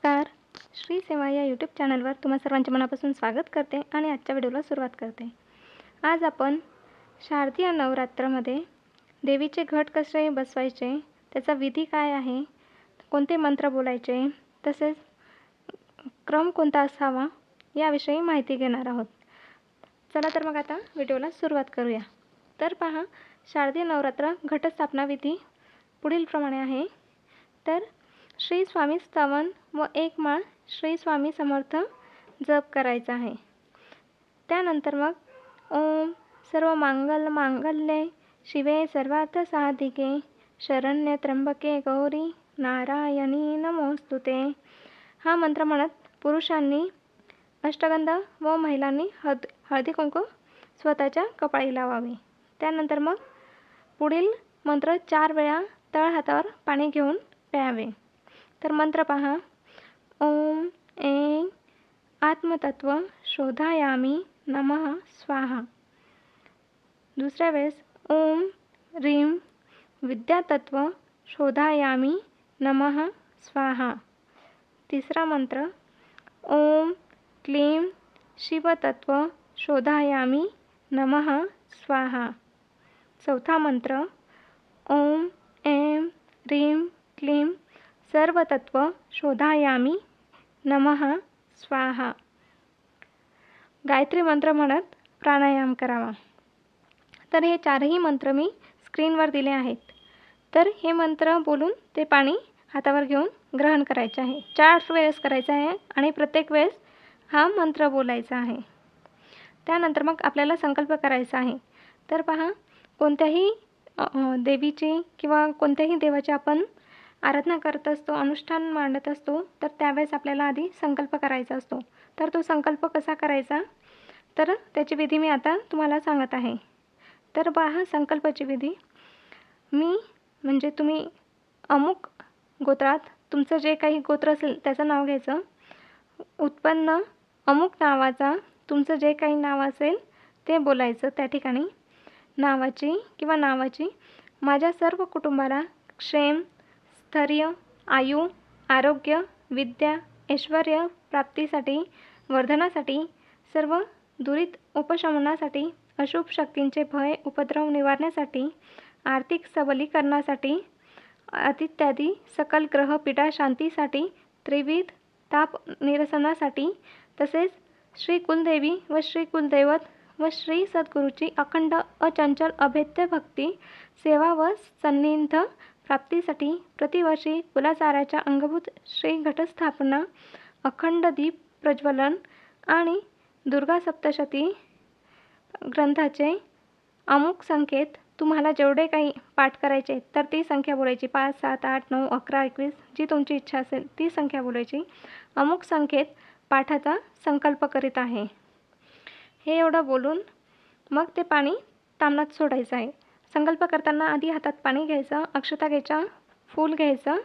नमस्कार. श्री सेवा या यूट्यूब चॅनलवर तुम्हा सर्वांचे मनापासून स्वागत करते आणि आजच्या व्हिडिओला सुरुवात करते. आज आपण शारदीय नवरात्रामध्ये देवीचे घट कसे बसवायचे, त्याचा विधी काय आहे, कोणते मंत्र बोलायचे, तसेच क्रम कोणता असावा याविषयी माहिती घेणार आहोत. चला तर मग आता व्हिडिओला सुरुवात करूया. तर पहा, शारदीय नवरात्र घटस्थापना विधी पुढील प्रमाणे आहे. तर श्री स्वामी स्तवन व एक माळ श्री स्वामी समर्थ जप करायचा आहे. त्यानंतर मग ओम सर्व मांगल मांगल्ये शिवे सर्वार्थ साधिके शरण्य त्र्यंबके गौरी नारायणी नमोस्तुते हा मंत्र म्हणत पुरुषांनी अष्टगंध व महिलांनी हळदी कुंकू स्वतःच्या कपाळी लावावे. त्यानंतर मग पुढील मंत्र 4 वेळा तळहातावर पाणी घेऊन प्यावे. तर मंत्र पहा. ओम ऐं आत्मतत्व शोधायामी नमः स्वाहा. दुसऱ्या वेळेस ओम ह्रीं विद्यातत्व शोधायामी नमः स्वाहा. तिसरा मंत्र ओम क्लीं शिवतत्व शोधायामी नमः स्वाहा. चौथा मंत्र ओम ऐं ह्रीं क्लीं सर्वतत्व शोधायामी नमः स्वाहा. गायत्री मंत्र म्हणत प्राणायाम करावा. तर हे 4ही मंत्र मी स्क्रीनवर दिले आहेत. तर हे मंत्र बोलून ते पाणी हातावर घेऊन ग्रहण करायचे आहे. 4 वेळेस करायचं आहे आणि प्रत्येक वेळेस हा मंत्र बोलायचा आहे. त्यानंतर मग आपल्याला संकल्प करायचा आहे. तर पहा, कोणत्याही देवीची किंवा कोणत्याही देवाची आपण आराधना करत असतो, अनुष्ठान मांडत असतो, तर त्यावेळेस आपल्याला आधी संकल्प करायचा असतो. तर तो संकल्प कसा करायचा, तर त्याची विधी मी आता तुम्हाला सांगत आहे. तर पहा, संकल्पाची विधी. मी म्हणजे तुम्ही अमुक गोत्रात तुमचं जे काही गोत्र असेल त्याचं नाव घ्यायचं. उत्पन्न अमुक नावाचा तुमचं जे काही नाव असेल ते बोलायचं. त्या ठिकाणी नावाची किंवा नावाची माझ्या सर्व कुटुंबाला क्षेम, स्थैर्य, आयु, आरोग्य, विद्या, ऐश्वर्य प्राप्तीसाठी, वर्धनासाठी, सर्व दुरित उपशमनासाठी, अशुभ शक्तींचे भय उपद्रव निवारण्यासाठी, आर्थिक सबलीकरणासाठी, इत्यादी सकल ग्रह पीडा शांतीसाठी, त्रिविध ताप निरसनासाठी, तसेच श्री कुलदेवी व श्री कुलदैवत व श्री सद्गुरूची अखंड अचंचल अभेद्य भक्ती सेवा व सन्निध प्राप्तीसाठी, प्रतिवर्षी कुलाचाराच्या अंगभूत श्री घटस्थापना, अखंड दीप प्रज्वलन आणि दुर्गा सप्तशती ग्रंथाचे अमुक संकेत तुम्हाला जेवढे काही पाठ करायचे तर ती संख्या बोलायची. 5, 7, 8, 9, 11, 21 जी तुमची इच्छा असेल ती संख्या बोलायची. अमुक संकेत पाठाचा संकल्प करीत आहे. हे एवढं बोलून मग ते पाणी तामणात सोडायचं आहे. संकल्प करताना आधी हातात पाणी घ्यायचं, अक्षता घ्यायच्या, फूल घ्यायचं,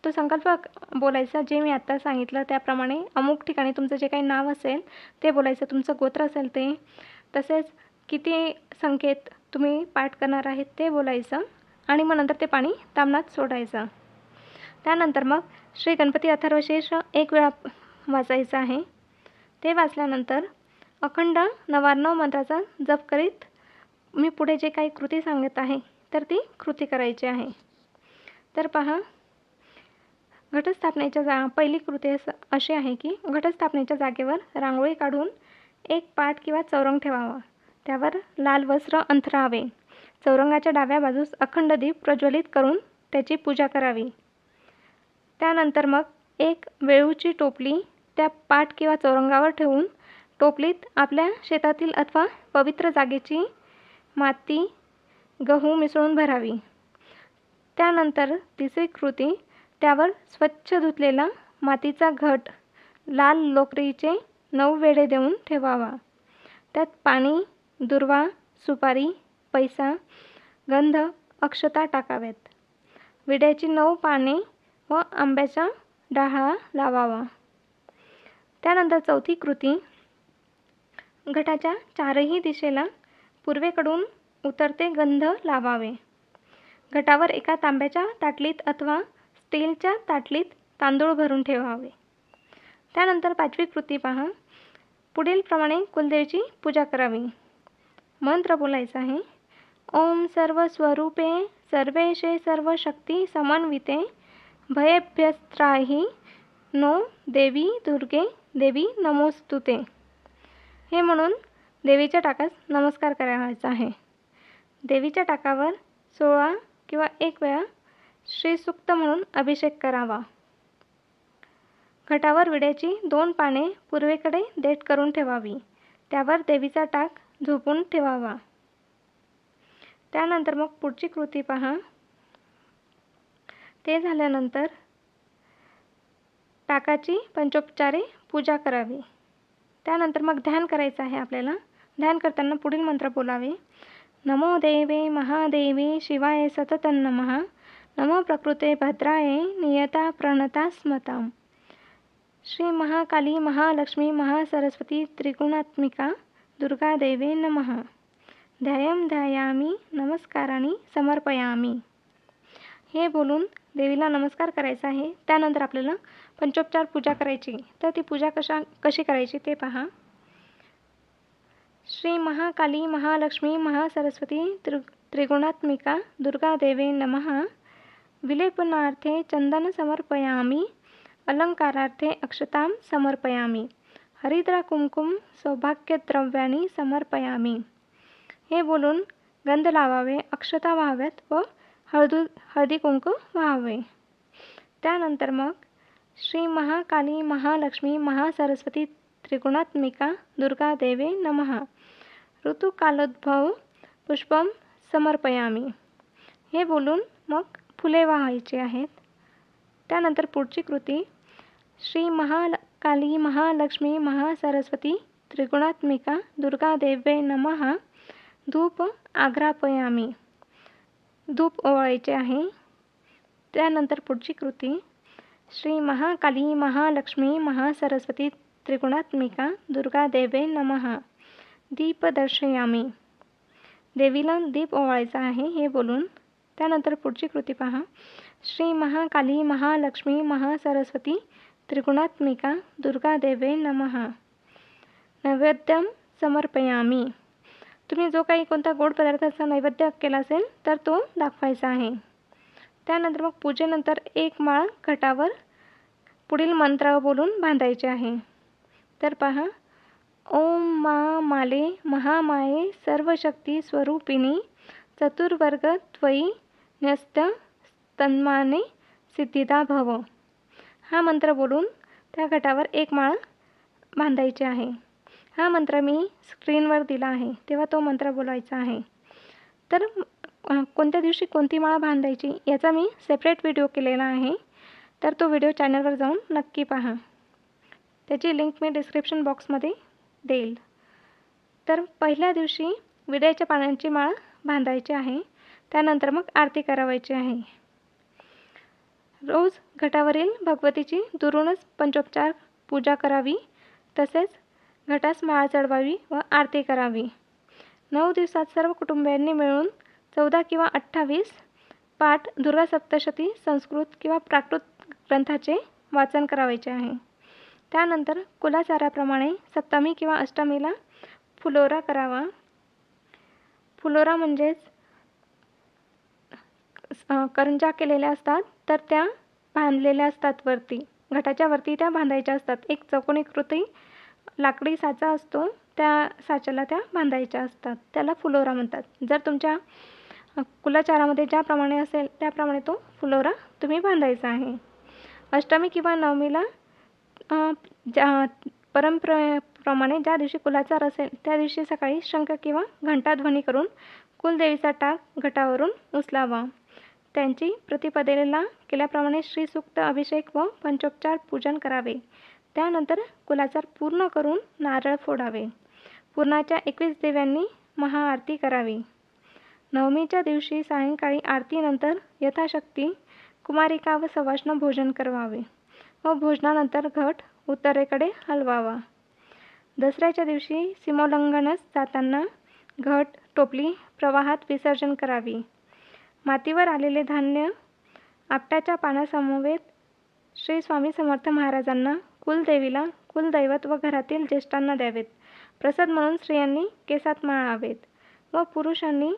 तो संकल्प बोलायचा जे मी आत्ता सांगितलं त्याप्रमाणे. अमुक ठिकाणी तुमचं जे काही नाव असेल ते बोलायचं, तुमचं गोत्र असेल ते, तसेच किती संकेत तुम्ही पाठ करणार आहेत ते बोलायचं आणि मग नंतर ते पाणी तामणात सोडायचं. त्यानंतर मग श्री गणपती अथर्वशीर्ष 1 वेळा वाचायचं आहे. ते वाचल्यानंतर अखंड 99 मंत्राचा जप करीत मी पुढे जे काही कृती सांगत आहे तर ती कृती करायची आहे. तर पहा, घटस्थापनेच्या पहिली कृती अशी आहे की घटस्थापनेच्या जागेवर रांगोळी काढून एक पाट किंवा चौरंग ठेवावा. त्यावर लाल वस्त्र अंथरावे. चौरंगाच्या डाव्या बाजूस अखंड दीप प्रज्वलित करून त्याची पूजा करावी. त्यानंतर मग एक वेळूची टोपली त्या पाट किंवा चौरंगावर ठेवून टोपलीत आपल्या शेतातील अथवा पवित्र जागेची माती, गहू मिसळून भरावी. त्यानंतर तिसरी कृती, त्यावर स्वच्छ धुतलेला मातीचा घट लाल लोकरीचे 9 वेढे देऊन ठेवावा. त्यात पाणी, दुर्वा, सुपारी, पैसा, गंध, अक्षता टाकाव्यात. विड्याची 9 पाने व आंब्याचा डहाळा लावावा. त्यानंतर चौथी कृती, घटाच्या 4ही दिशेला पूर्वेकडून उतरते गंध लावावे. घटावर एका तांब्याच्या ताटलीत अथवा स्टीलच्या ताटलीत तांदूळ भरून ठेवावे. त्यानंतर 5वी कृती पहा. पुढील प्रमाणे कुलदेवीची पूजा करावी. मंत्र बोलायचा आहे. ओम सर्व स्वरूपे सर्वेशे सर्व शक्ती समन्विते भयेभ्यस्त्राहि नो देवी दुर्गे देवी नमोस्तुते. हे म्हणून देवीच्या टाकास नमस्कार करायचा आहे. देवीच्या टाकावर 16 किंवा 1 वेळा श्रीसूक्त म्हणून अभिषेक करावा. घटावर विड्याची 2 पाने पूर्वेकडे देठ करून ठेवावी. त्यावर देवीचा टाक झोपून ठेवावा. त्यानंतर मग पुढची कृती पहा. ते झाल्यानंतर टाकाची पंचोपचारे पूजा करावी. त्यानंतर मग ध्यान करायचं आहे आपल्याला. ध्यान करताना पुढील मंत्र बोलावे. नमो देवे महादेवे शिवाय सततं नमः. नमो प्रकृते भद्राये नियता प्रणता स्मताम्. श्री महाकाली महालक्ष्मी महासरस्वती त्रिगुणात्मिका दुर्गा देवे नमः. ध्यायं ध्यायामी नमस्काराने समर्पयामी. हे बोलून देवीला नमस्कार करायचा आहे. त्यानंतर आपल्याला पंचोपचार पूजा करायची. तर ती पूजा कशी करायची ते पहा. श्री महाकाली महालक्ष्मी महासरस्वती त्रिगुणात्मिका दुर्गा देवे नमः. विलेपनार्थे चंदन समर्पयामी. अलंकारार्थे अक्षतां समर्पयामी. हरिद्रा कुंकुम सौभाग्यद्रव्याणी समर्पयामी. हे बोलून गंध लावावे, अक्षता व्हाव्यात व हळदी कुंकू व्हावे. त्यानंतर मग श्री महाकाली महालक्ष्मी महासरस्वती त्रिगुणात्मिका दुर्गा देवे नमः. ऋतुकालोद्भव पुष्पम समर्पयामी. हे बोलून मग फुले वाहायची आहेत. त्यानंतर पुढची कृती. श्री महाकाली महालक्ष्मी महासरस्वती त्रिगुणात्मिका दुर्गा देवे नमः. धूप आग्रापयामी. धूप ओवाळायचे आहे. त्यानंतर पुढची कृती. श्री महाकाली महालक्ष्मी महासरस्वती त्रिगुणात्मिका दुर्गा देवे नमः. दीप दर्शयामी. देवीला दीप ओवाळायचा आहे हे बोलून. त्यानंतर पुढची कृती पहा. श्री महाकाली महालक्ष्मी महासरस्वती त्रिगुणात्मिका दुर्गा देवे नमः. नैवेद्यम समर्पयामी. तुम्ही जो काही कोणता गोड पदार्थाचा नैवेद्य केला असेल तर तो दाखवायचा आहे. त्यानंतर मग पूजेनंतर 1 माळ घटावर पुढील मंत्र बोलून बांधायचे आहे. तर पहा. ओम मा माले महामाये सर्वशक्ती स्वरूपिणी चतुर्वर्ग त्वयी न्यस्त तन्माने सिद्धिदा भव. हा मंत्र बोलून त्या घटावर 1 माळ बांधायची आहे. हा मंत्र मी स्क्रीनवर दिला आहे तेव्हा तो मंत्र बोलायचा आहे. तर कोणत्या दिवशी कोणती माळ बांधायची याचा मी सेपरेट व्हिडिओ केलेला आहे. तर तो व्हिडिओ चॅनलवर जाऊन नक्की पहा. त्याची लिंक मी डिस्क्रिप्शन बॉक्समध्ये देईल. तर पहिल्या दिवशी विड्याच्या पानांची माळ बांधायची आहे. त्यानंतर मग आरती करावायची आहे. रोज घटावरील भगवतीची दुरूनच पंचोपचार पूजा करावी. तसेच घटास माळ चढवावी व आरती करावी. 9 दिवसात सर्व कुटुंबियांनी मिळून 14 किंवा 28 पाठ दुर्गा सप्तशती संस्कृत किंवा प्राकृत ग्रंथाचे वाचन करावायचे आहे. त्यानंतर कुलाचाराप्रमाणे सप्तमी किंवा अष्टमीला फुलोरा करावा. फुलोरा म्हणजेच करंजा केलेल्या असतात तर त्या बांधलेल्या असतात वरती. घटाच्या वरती त्या बांधायच्या असतात. एक चौकोनी कृती लाकडी साचा असतो त्या साच्याला त्या बांधायच्या असतात. त्याला फुलोरा म्हणतात. जर तुमच्या कुलाचारामध्ये ज्याप्रमाणे असेल त्याप्रमाणे तो फुलोरा तुम्ही बांधायचा आहे. अष्टमी किंवा नवमीला परंपरेप्रमाणे ज्या दिवशी कुलाचार असेल त्या दिवशी सकाळी शंख किंवा घंटाध्वनी करून कुलदेवीचा टाक घटावरून उचलावा. त्यांची प्रतिपदेला केल्याप्रमाणे श्रीसूक्त अभिषेक व पंचोपचार पूजन करावे. त्यानंतर कुलाचार पूर्ण करून नारळ फोडावे. पूर्णाच्या 21 दिव्यांनी महाआरती करावी. नवमीच्या दिवशी सायंकाळी आरतीनंतर यथाशक्ती कुमारिका व सवाष्ण भोजन करावे व भोजनानंतर घट उत्तरेकडे हलवावा. दसऱ्याच्या दिवशी सीमोल्लंघनास जाताना घट टोपली प्रवाहात विसर्जन करावी. मातीवर आलेले धान्य आपट्याच्या पानासमवेत श्री स्वामी समर्थ महाराजांना कुलदेवीला कुलदैवत व घरातील ज्येष्ठांना द्यावेत. प्रसाद म्हणून स्त्रियांनी केसात माळावेत व पुरुषांनी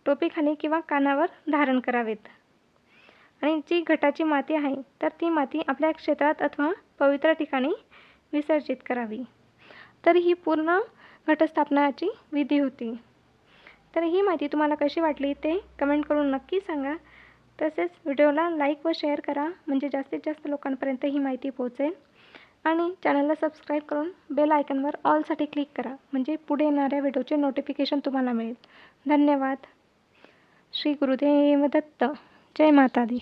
टोपीखाली किंवा कानावर धारण करावेत. आणि जी घटाची माती आहे तर ती माती आपल्या क्षेत्रात अथवा पवित्र ठिकाणी विसर्जित करावी. तर ही पूर्ण घटस्थापनाची विधी होती. तर ही माहिती तुम्हाला कशी वाटली ते कमेंट करून नक्की सांगा. तसेच व्हिडिओला लाईक व शेअर करा म्हणजे जास्तीत जास्त लोकांपर्यंत ही माहिती पोहोचेल. आणि चॅनलला सबस्क्राईब करून बेल आयकॉनवर ऑलसाठी क्लिक करा म्हणजे पुढे येणाऱ्या व्हिडिओचे नोटिफिकेशन तुम्हाला मिळेल. धन्यवाद. श्री गुरुदेव दत्त. जय माता दी.